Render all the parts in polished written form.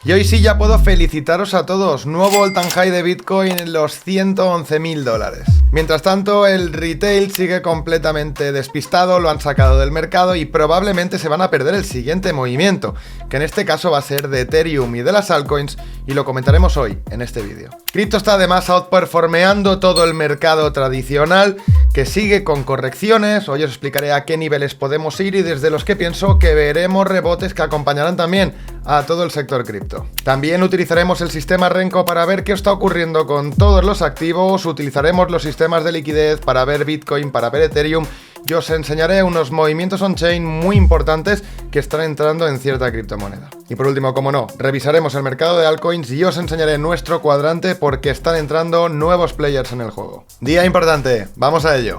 Y hoy sí ya puedo felicitaros a todos, nuevo all-time high de Bitcoin en los $111.000. Mientras tanto, el retail sigue completamente despistado, lo han sacado del mercado y probablemente se van a perder el siguiente movimiento, que en este caso va a ser de Ethereum y de las altcoins, y lo comentaremos hoy en este vídeo. Cripto está además outperformeando todo el mercado tradicional, que sigue con correcciones. Hoy os explicaré a qué niveles podemos ir y desde los que pienso que veremos rebotes que acompañarán también a todo el sector cripto. También utilizaremos el sistema Renko para ver qué está ocurriendo con todos los activos, utilizaremos los sistemas de liquidez para ver Bitcoin, para ver Ethereum, y os enseñaré unos movimientos on-chain muy importantes que están entrando en cierta criptomoneda. Y por último, como no, revisaremos el mercado de altcoins y os enseñaré nuestro cuadrante porque están entrando nuevos players en el juego. Día importante, vamos a ello.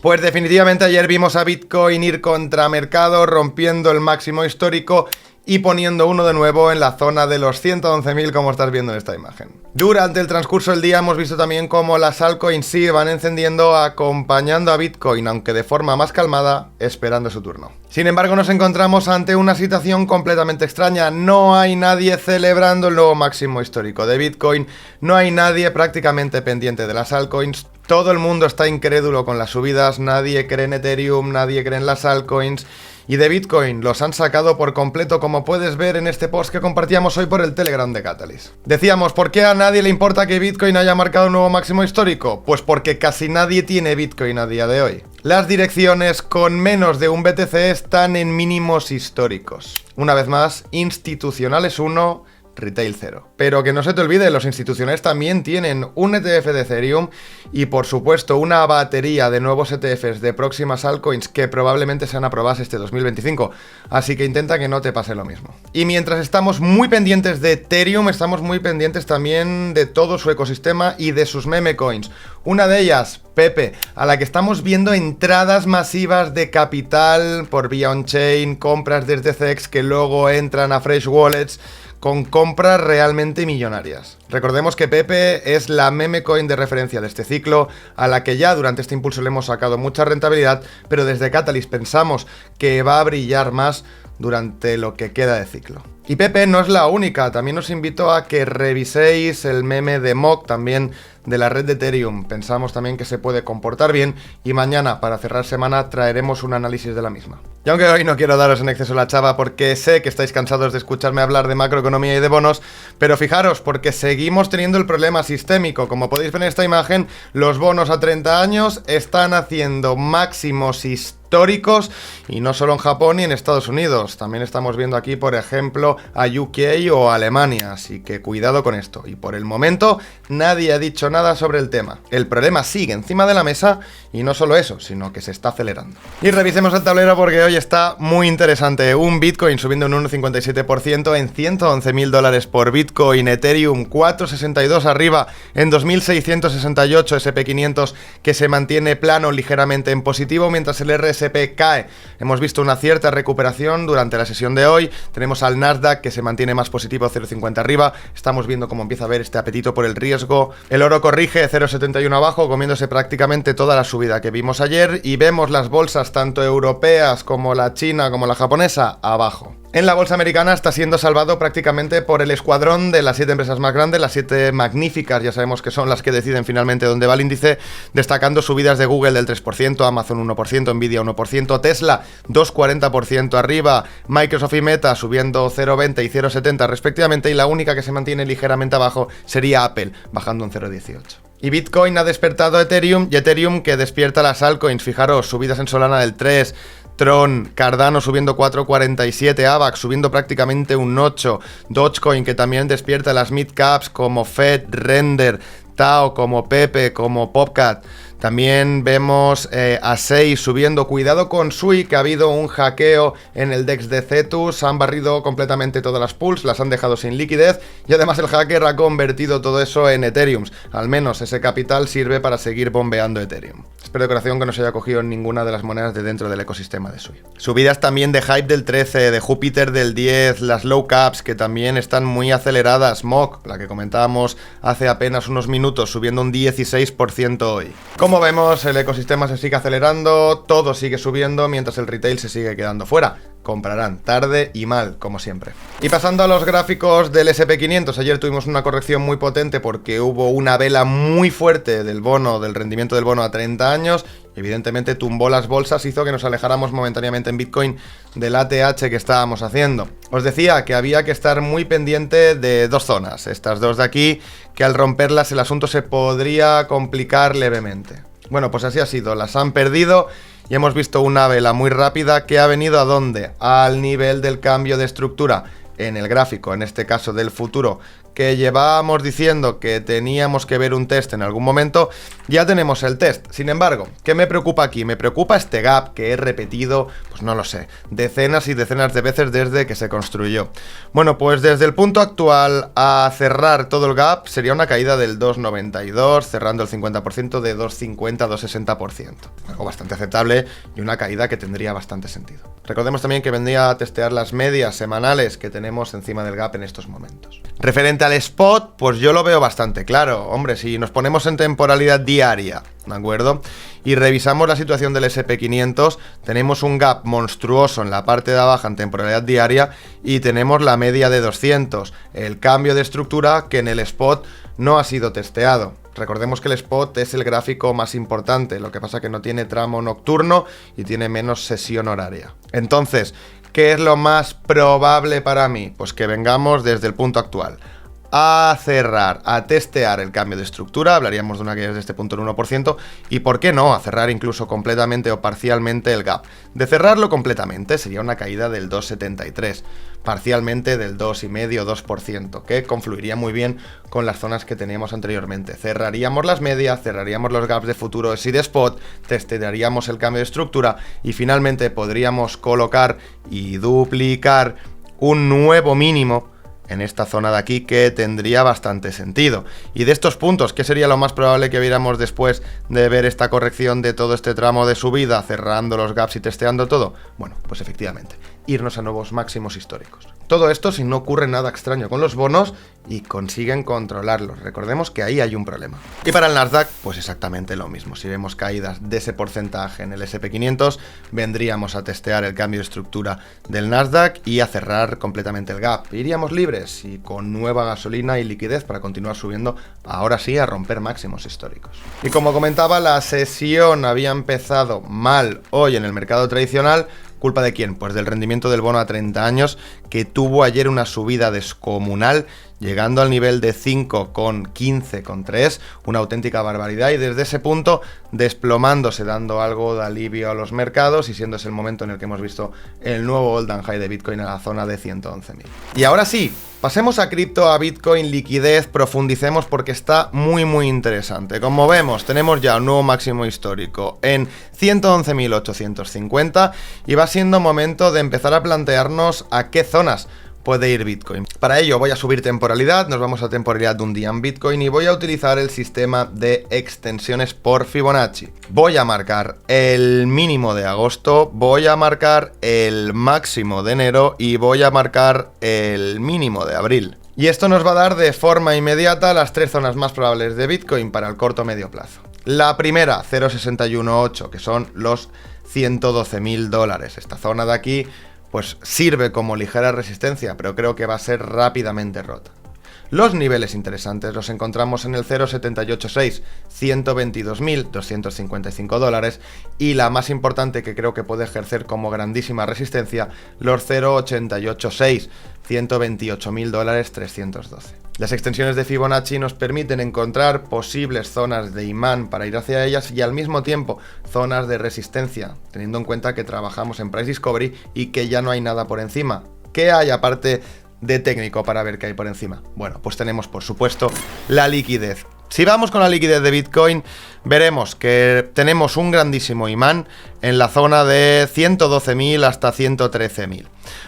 Pues definitivamente ayer vimos a Bitcoin ir contra mercado, rompiendo el máximo histórico y poniendo uno de nuevo en la zona de los 111.000, como estás viendo en esta imagen. Durante el transcurso del día hemos visto también cómo las altcoins sí van encendiendo, acompañando a Bitcoin, aunque de forma más calmada, esperando su turno. Sin embargo, nos encontramos ante una situación completamente extraña. No hay nadie celebrando el nuevo máximo histórico de Bitcoin, no hay nadie prácticamente pendiente de las altcoins. Todo el mundo está incrédulo con las subidas, nadie cree en Ethereum, nadie cree en las altcoins. Y de Bitcoin los han sacado por completo, como puedes ver en este post que compartíamos hoy por el Telegram de Catalyst. Decíamos, ¿por qué a nadie le importa que Bitcoin haya marcado un nuevo máximo histórico? Pues porque casi nadie tiene Bitcoin a día de hoy. Las direcciones con menos de un BTC están en mínimos históricos. Una vez más, institucionales 1, retail 0. Pero que no se te olvide, los institucionales también tienen un ETF de Ethereum y por supuesto una batería de nuevos ETFs de próximas altcoins que probablemente sean aprobadas este 2025. Así que intenta que no te pase lo mismo. Y mientras estamos muy pendientes de Ethereum, estamos muy pendientes también de todo su ecosistema y de sus meme coins. Una de ellas, Pepe, a la que estamos viendo entradas masivas de capital por vía on-chain, compras desde CEX que luego entran a Fresh Wallets, con compras realmente millonarias. Recordemos que Pepe es la meme coin de referencia de este ciclo, a la que ya durante este impulso le hemos sacado mucha rentabilidad, pero desde Catalyst pensamos que va a brillar más durante lo que queda de ciclo. Y Pepe no es la única, también os invito a que reviséis el meme de Mock, también de la red de Ethereum. Pensamos también que se puede comportar bien y mañana, para cerrar semana, traeremos un análisis de la misma. Y aunque hoy no quiero daros en exceso la chava porque sé que estáis cansados de escucharme hablar de macroeconomía y de bonos, pero fijaros, porque seguimos teniendo el problema sistémico. Como podéis ver en esta imagen, los bonos a 30 años están haciendo máximos históricos y no solo en Japón y en Estados Unidos. También estamos viendo aquí, por ejemplo, a UK o a Alemania, así que cuidado con esto. Y por el momento nadie ha dicho nada sobre el tema. El problema sigue encima de la mesa y no solo eso, sino que se está acelerando. Y revisemos el tablero porque hoy está muy interesante. Un Bitcoin subiendo un 1,57% en $111.000 por Bitcoin. Ethereum 4,62 arriba en 2.668. SP500 que se mantiene plano ligeramente en positivo mientras el RSP cae. Hemos visto una cierta recuperación durante la sesión de hoy. Tenemos al Nasdaq que se mantiene más positivo, 0,50 arriba. Estamos viendo cómo empieza a haber este apetito por el riesgo. El oro corrige, 0,71 abajo, comiéndose prácticamente toda la subida que vimos ayer. Y vemos las bolsas tanto europeas como la china como la japonesa abajo. En la bolsa americana está siendo salvado prácticamente por el escuadrón de las 7 empresas más grandes, las 7 magníficas, ya sabemos que son las que deciden finalmente dónde va el índice, destacando subidas de Google del 3%, Amazon 1%, Nvidia 1%, Tesla 2,40% arriba, Microsoft y Meta subiendo 0,20 y 0,70 respectivamente, y la única que se mantiene ligeramente abajo sería Apple, bajando un 0,18. Y Bitcoin ha despertado a Ethereum, y Ethereum que despierta las altcoins. Fijaros, subidas en Solana del 3%, Tron, Cardano subiendo 4,47, AVAX subiendo prácticamente un 8, Dogecoin que también despierta las mid-caps como Fed, Render, Tao, como Pepe, como Popcat. También vemos a 6 subiendo. Cuidado con Sui, que ha habido un hackeo en el DEX de Cetus. Han barrido completamente todas las pools, las han dejado sin liquidez. Y además el hacker ha convertido todo eso en Ethereum. Al menos ese capital sirve para seguir bombeando Ethereum. Espero de corazón que no se haya cogido ninguna de las monedas de dentro del ecosistema de Sui. Subidas también de Hype del 13, de Júpiter del 10, las low caps que también están muy aceleradas. Mock, la que comentábamos hace apenas unos minutos, subiendo un 16% hoy. Como vemos, el ecosistema se sigue acelerando, todo sigue subiendo mientras el retail se sigue quedando fuera. Comprarán tarde y mal, como siempre. Y pasando a los gráficos del SP500, ayer tuvimos una corrección muy potente porque hubo una vela muy fuerte del bono, del rendimiento del bono a 30 años. Evidentemente tumbó las bolsas, hizo que nos alejáramos momentáneamente en Bitcoin del ATH que estábamos haciendo. Os decía que había que estar muy pendiente de dos zonas, estas dos de aquí, que al romperlas el asunto se podría complicar levemente. Bueno, pues así ha sido, las han perdido y hemos visto una vela muy rápida que ha venido ¿a dónde? Al nivel del cambio de estructura en el gráfico, en este caso del futuro, que llevábamos diciendo que teníamos que ver un test en algún momento. Ya tenemos el test. Sin embargo, ¿qué me preocupa aquí? Me preocupa este gap que he repetido, pues no lo sé, decenas y decenas de veces desde que se construyó. Bueno, pues desde el punto actual a cerrar todo el gap sería una caída del 2,92, cerrando el 50% de 2,50 a 2,60%. Algo bastante aceptable y una caída que tendría bastante sentido. Recordemos también que vendría a testear las medias semanales que tenemos encima del gap en estos momentos. Referente al spot, pues yo lo veo bastante claro. Hombre, si nos ponemos en temporalidad diaria, ¿de acuerdo? Y revisamos la situación del SP500, tenemos un gap monstruoso en la parte de abajo en temporalidad diaria y tenemos la media de 200, el cambio de estructura que en el spot no ha sido testeado. Recordemos que el spot es el gráfico más importante, lo que pasa que no tiene tramo nocturno y tiene menos sesión horaria. Entonces, ¿qué es lo más probable para mí? Pues que vengamos desde el punto actual a cerrar, a testear el cambio de estructura, hablaríamos de una caída de este punto del 1%, y por qué no, a cerrar incluso completamente o parcialmente el gap. De cerrarlo completamente sería una caída del 2,73, parcialmente del 2,5 o 2%, que confluiría muy bien con las zonas que teníamos anteriormente. Cerraríamos las medias, cerraríamos los gaps de futuros y de spot, testearíamos el cambio de estructura y finalmente podríamos colocar y duplicar un nuevo mínimo en esta zona de aquí que tendría bastante sentido. Y de estos puntos, ¿qué sería lo más probable que viéramos después de ver esta corrección de todo este tramo de subida, cerrando los gaps y testeando todo? Bueno, pues efectivamente, irnos a nuevos máximos históricos. Todo esto si no ocurre nada extraño con los bonos y consiguen controlarlos. Recordemos que ahí hay un problema. Y para el Nasdaq, pues exactamente lo mismo. Si vemos caídas de ese porcentaje en el SP500, vendríamos a testear el cambio de estructura del Nasdaq y a cerrar completamente el gap. Iríamos libres y con nueva gasolina y liquidez para continuar subiendo, ahora sí, a romper máximos históricos. Y como comentaba, la sesión había empezado mal hoy en el mercado tradicional. ¿Culpa de quién? Pues del rendimiento del bono a 30 años, que tuvo ayer una subida descomunal, llegando al nivel de 5,15,3, una auténtica barbaridad, y desde ese punto desplomándose, dando algo de alivio a los mercados y siendo ese el momento en el que hemos visto el nuevo all-time high de Bitcoin a la zona de 111.000. Y ahora sí, pasemos a cripto, a Bitcoin, liquidez, profundicemos porque está muy interesante. Como vemos, tenemos ya un nuevo máximo histórico en 111.850 y va siendo momento de empezar a plantearnos a qué zonas puede ir Bitcoin. Para ello voy a subir temporalidad, nos vamos a temporalidad de un día en Bitcoin y voy a utilizar el sistema de extensiones por Fibonacci. Voy a marcar el mínimo de agosto, voy a marcar el máximo de enero y voy a marcar el mínimo de abril. Y esto nos va a dar de forma inmediata las tres zonas más probables de Bitcoin para el corto o medio plazo. La primera, 0,618, que son los $112.000. Esta zona de aquí pues sirve como ligera resistencia, pero creo que va a ser rápidamente rota. Los niveles interesantes los encontramos en el 0,786, $122.255, y la más importante que creo que puede ejercer como grandísima resistencia, los 0,886, $128.000, 312. Las extensiones de Fibonacci nos permiten encontrar posibles zonas de imán para ir hacia ellas y al mismo tiempo zonas de resistencia, teniendo en cuenta que trabajamos en Price Discovery y que ya no hay nada por encima. ¿Qué hay aparte de técnico para ver qué hay por encima? Bueno, pues tenemos por supuesto la liquidez. Si vamos con la liquidez de Bitcoin, veremos que tenemos un grandísimo imán en la zona de 112.000 hasta 113.000.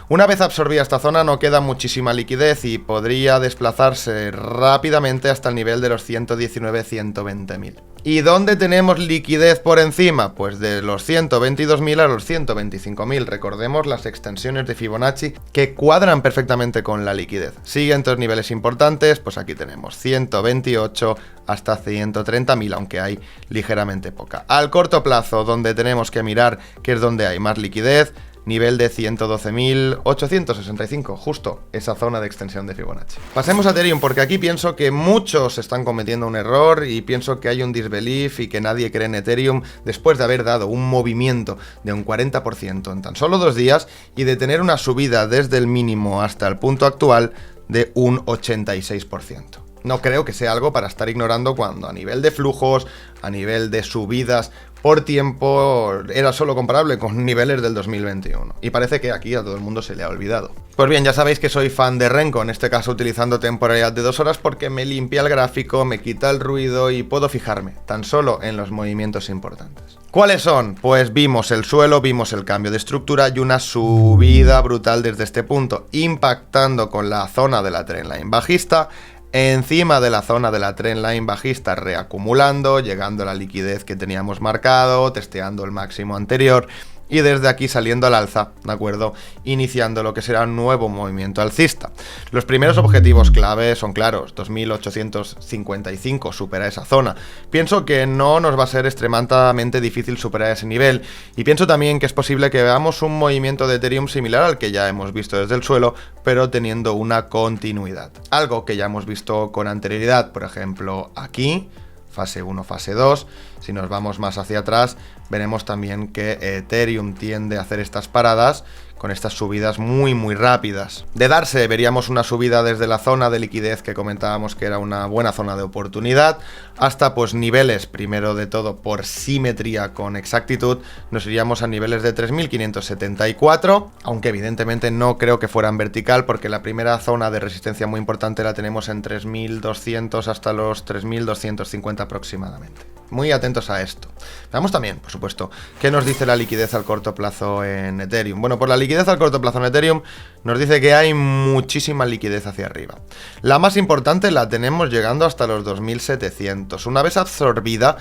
Una vez absorbida esta zona no queda muchísima liquidez y podría desplazarse rápidamente hasta el nivel de los 119.000-120.000. ¿Y dónde tenemos liquidez por encima? Pues de los 122.000 a los 125.000. Recordemos las extensiones de Fibonacci que cuadran perfectamente con la liquidez. Siguientes niveles importantes, pues aquí tenemos 128 hasta 130.000, aunque hay ligeramente poca. Al corto plazo, donde tenemos que mirar, que es donde hay más liquidez, nivel de 112.865, justo esa zona de extensión de Fibonacci. Pasemos a Ethereum, porque aquí pienso que muchos están cometiendo un error y pienso que hay un disbelief y que nadie cree en Ethereum después de haber dado un movimiento de un 40% en tan solo 2 días y de tener una subida desde el mínimo hasta el punto actual de un 86%. No creo que sea algo para estar ignorando cuando a nivel de flujos, a nivel de subidas por tiempo, era solo comparable con niveles del 2021. Y parece que aquí a todo el mundo se le ha olvidado. Pues bien, ya sabéis que soy fan de Renko, en este caso utilizando temporalidad de 2 horas porque me limpia el gráfico, me quita el ruido y puedo fijarme tan solo en los movimientos importantes. ¿Cuáles son? Pues vimos el suelo, vimos el cambio de estructura y una subida brutal desde este punto, impactando con la zona de la trendline bajista, encima de la zona de la trendline bajista, reacumulando, llegando a la liquidez que teníamos marcado, testeando el máximo anterior y desde aquí saliendo al alza, ¿de acuerdo? Iniciando lo que será un nuevo movimiento alcista. Los primeros objetivos clave son claros, 2.855, supera esa zona. Pienso que no nos va a ser extremadamente difícil superar ese nivel y pienso también que es posible que veamos un movimiento de Ethereum similar al que ya hemos visto desde el suelo, pero teniendo una continuidad. Algo que ya hemos visto con anterioridad, por ejemplo, aquí, fase 1, fase 2, si nos vamos más hacia atrás, veremos también que Ethereum tiende a hacer estas paradas con estas subidas muy rápidas. De darse, veríamos una subida desde la zona de liquidez que comentábamos que era una buena zona de oportunidad, hasta pues niveles, primero de todo por simetría con exactitud, nos iríamos a niveles de 3.574, aunque evidentemente no creo que fueran vertical porque la primera zona de resistencia muy importante la tenemos en 3.200 hasta los 3.250 aproximadamente. Muy atentos a esto. Veamos también, por supuesto, qué nos dice la liquidez al corto plazo en Ethereum. Bueno, por la liquidez al corto plazo en Ethereum nos dice que hay muchísima liquidez hacia arriba. La más importante la tenemos llegando hasta los 2.700. Una vez absorbida,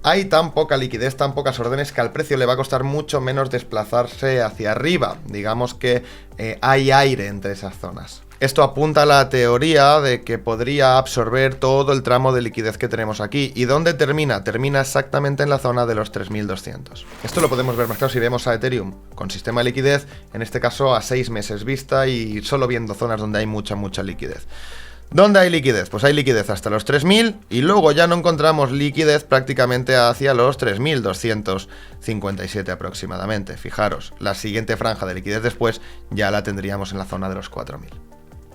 hay tan poca liquidez, tan pocas órdenes que al precio le va a costar mucho menos desplazarse hacia arriba. Digamos que hay aire entre esas zonas. Esto apunta a la teoría de que podría absorber todo el tramo de liquidez que tenemos aquí. ¿Y dónde termina? Termina exactamente en la zona de los 3.200. Esto lo podemos ver más claro si vemos a Ethereum con sistema de liquidez, en este caso a 6 meses vista y solo viendo zonas donde hay mucha liquidez. ¿Dónde hay liquidez? Pues hay liquidez hasta los 3.000 y luego ya no encontramos liquidez prácticamente hacia los 3.257 aproximadamente. Fijaros, la siguiente franja de liquidez después ya la tendríamos en la zona de los 4.000.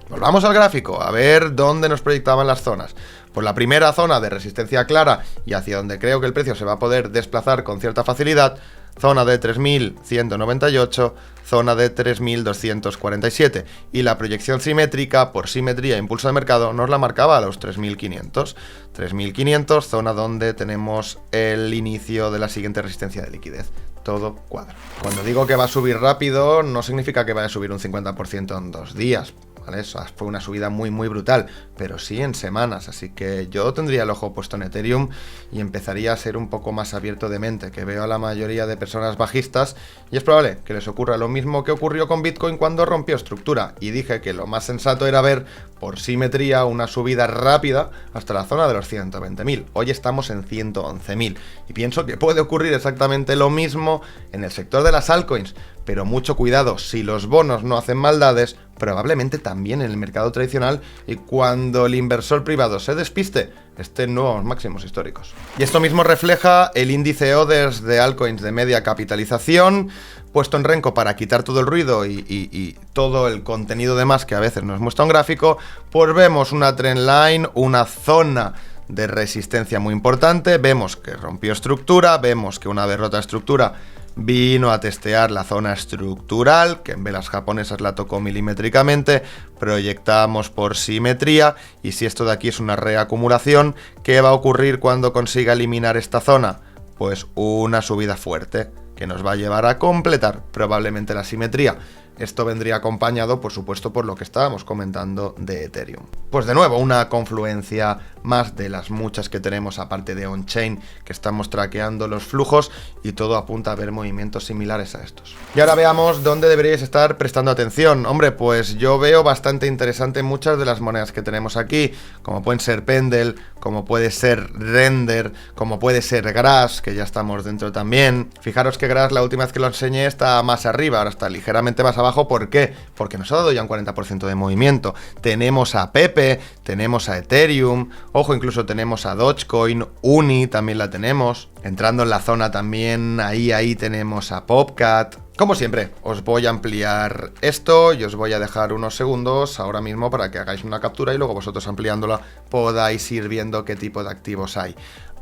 Volvamos al gráfico, a ver dónde nos proyectaban las zonas. Pues la primera zona de resistencia clara y hacia donde creo que el precio se va a poder desplazar con cierta facilidad, zona de 3.198, zona de 3.247 y la proyección simétrica por simetría e impulso de mercado nos la marcaba a los 3.500. 3.500, zona donde tenemos el inicio de la siguiente resistencia de liquidez. Todo cuadra. Cuando digo que va a subir rápido, no significa que vaya a subir un 50% en 2 días. ¿Vale? Eso fue una subida muy brutal, pero sí en semanas, así que yo tendría el ojo puesto en Ethereum y empezaría a ser un poco más abierto de mente, que veo a la mayoría de personas bajistas y es probable que les ocurra lo mismo que ocurrió con Bitcoin cuando rompió estructura y dije que lo más sensato era ver por simetría una subida rápida hasta la zona de los 120.000. Hoy estamos en 111.000 y pienso que puede ocurrir exactamente lo mismo en el sector de las altcoins, pero mucho cuidado, si los bonos no hacen maldades, probablemente también en el mercado tradicional y cuando el inversor privado se despiste, estén nuevos máximos históricos. Y esto mismo refleja el índice Others de altcoins de media capitalización, puesto en Renko para quitar todo el ruido y todo el contenido de más que a veces nos muestra un gráfico, pues vemos una trendline, una zona de resistencia muy importante, vemos que rompió estructura, vemos que una vez rota estructura vino a testear la zona estructural, que en velas japonesas la tocó milimétricamente, proyectamos por simetría y si esto de aquí es una reacumulación, ¿qué va a ocurrir cuando consiga eliminar esta zona? Pues una subida fuerte que nos va a llevar a completar probablemente la simetría. Esto vendría acompañado, por supuesto, por lo que estábamos comentando de Ethereum. Pues de nuevo, una confluencia más de las muchas que tenemos aparte de on-chain, que estamos traqueando los flujos y todo apunta a ver movimientos similares a estos. Y ahora veamos dónde deberíais estar prestando atención. Hombre, pues yo veo bastante interesante muchas de las monedas que tenemos aquí, como pueden ser Pendle, como puede ser Render, como puede ser Grass, que ya estamos dentro también. Fijaros que Grass, la última vez que lo enseñé, está más arriba, ahora está ligeramente más abajo. ¿Por qué? Porque nos ha dado ya un 40% de movimiento. Tenemos a Pepe, tenemos a Ethereum, ojo, incluso tenemos a Dogecoin, Uni también la tenemos. Entrando en la zona también, ahí tenemos a Popcat. Como siempre, os voy a ampliar esto y os voy a dejar unos segundos ahora mismo para que hagáis una captura y luego vosotros ampliándola podáis ir viendo qué tipo de activos hay.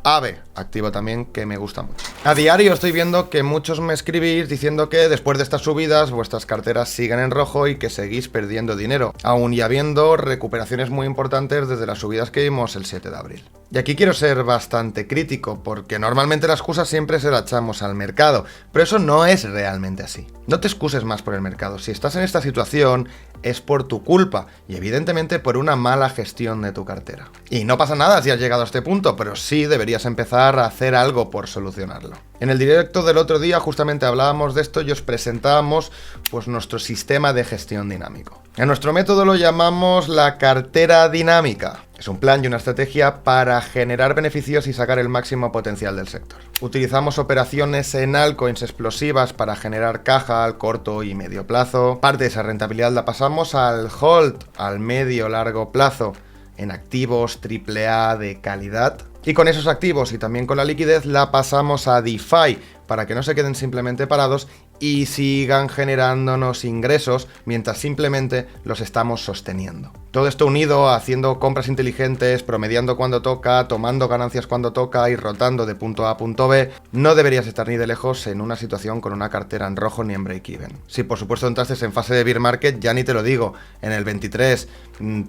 AVE, activo también que me gusta mucho. A diario estoy viendo que muchos me escribís diciendo que después de estas subidas vuestras carteras siguen en rojo y que seguís perdiendo dinero, aún y habiendo recuperaciones muy importantes desde las subidas que vimos el 7 de abril. Y aquí quiero ser bastante crítico, porque normalmente la excusa siempre se la echamos al mercado, pero eso no es realmente así. No te excuses más por el mercado. Si estás en esta situación, es por tu culpa y evidentemente por una mala gestión de tu cartera. Y no pasa nada si has llegado a este punto, pero sí deberías empezar a hacer algo por solucionarlo. En el directo del otro día justamente hablábamos de esto y os presentábamos pues nuestro sistema de gestión dinámico. En nuestro método lo llamamos la cartera dinámica. Es un plan y una estrategia para generar beneficios y sacar el máximo potencial del sector. Utilizamos operaciones en altcoins explosivas para generar caja al corto y medio plazo. Parte de esa rentabilidad la pasamos al hold, al medio largo plazo, en activos AAA de calidad. Y con esos activos y también con la liquidez la pasamos a DeFi para que no se queden simplemente parados y sigan generándonos ingresos mientras simplemente los estamos sosteniendo. Todo esto unido a haciendo compras inteligentes, promediando cuando toca, tomando ganancias cuando toca y rotando de punto A a punto B, no deberías estar ni de lejos en una situación con una cartera en rojo ni en break-even. Si por supuesto entraste en fase de bear market, ya ni te lo digo, en el 23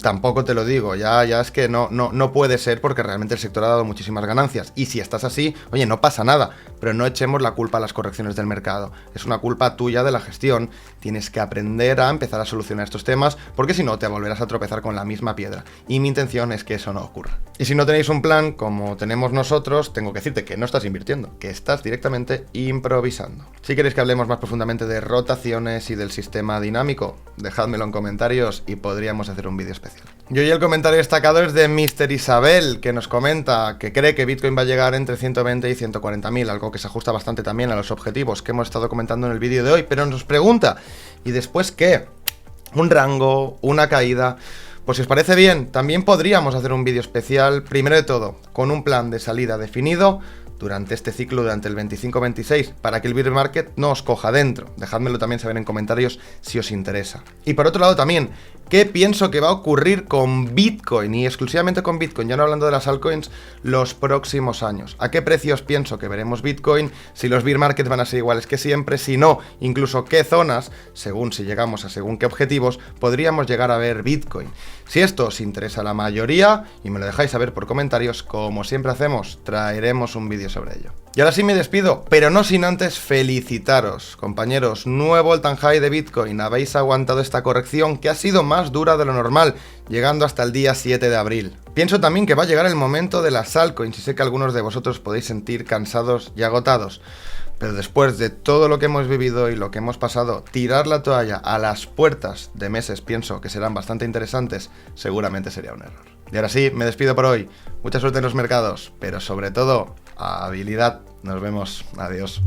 tampoco te lo digo, ya es que no puede ser porque realmente el sector ha dado muchísimas ganancias y si estás así, oye, no pasa nada, pero no echemos la culpa a las correcciones del mercado, es una culpa tuya de la gestión, tienes que aprender a empezar a solucionar estos temas porque si no te volverás a tropezar con la misma piedra y mi intención es que eso no ocurra. Y si no tenéis un plan como tenemos nosotros, tengo que decirte que no estás invirtiendo, que estás directamente improvisando. Si queréis que hablemos más profundamente de rotaciones y del sistema dinámico, dejádmelo en comentarios y podríamos hacer un vídeo especial. Y hoy el comentario destacado es de Mr. Isabel, que nos comenta que cree que Bitcoin va a llegar entre 120 y 140.000, algo que se ajusta bastante también a los objetivos que hemos estado comentando en el vídeo de hoy, pero nos pregunta, ¿y después qué? ¿Un rango? ¿Una caída? Pues si os parece bien, también podríamos hacer un vídeo especial, primero de todo, con un plan de salida definido durante este ciclo, durante el 25-26, para que el bear market no os coja dentro. Dejádmelo también saber en comentarios si os interesa. Y por otro lado también, ¿qué pienso que va a ocurrir con Bitcoin? Y exclusivamente con Bitcoin, ya no hablando de las altcoins, los próximos años. ¿A qué precios pienso que veremos Bitcoin? Si los bear markets van a ser iguales que siempre, si no, incluso qué zonas, según si llegamos a según qué objetivos, podríamos llegar a ver Bitcoin. Si esto os interesa a la mayoría, y me lo dejáis saber por comentarios, como siempre hacemos, traeremos un vídeo sobre ello. Y ahora sí me despido, pero no sin antes felicitaros, compañeros, nuevo all-time high de Bitcoin, habéis aguantado esta corrección que ha sido más dura de lo normal, llegando hasta el día 7 de abril. Pienso también que va a llegar el momento de las altcoins y sé que algunos de vosotros podéis sentir cansados y agotados, pero después de todo lo que hemos vivido y lo que hemos pasado, tirar la toalla a las puertas de meses pienso que serán bastante interesantes, seguramente sería un error. Y ahora sí, me despido por hoy, mucha suerte en los mercados, pero sobre todo, habilidad. Nos vemos, adiós.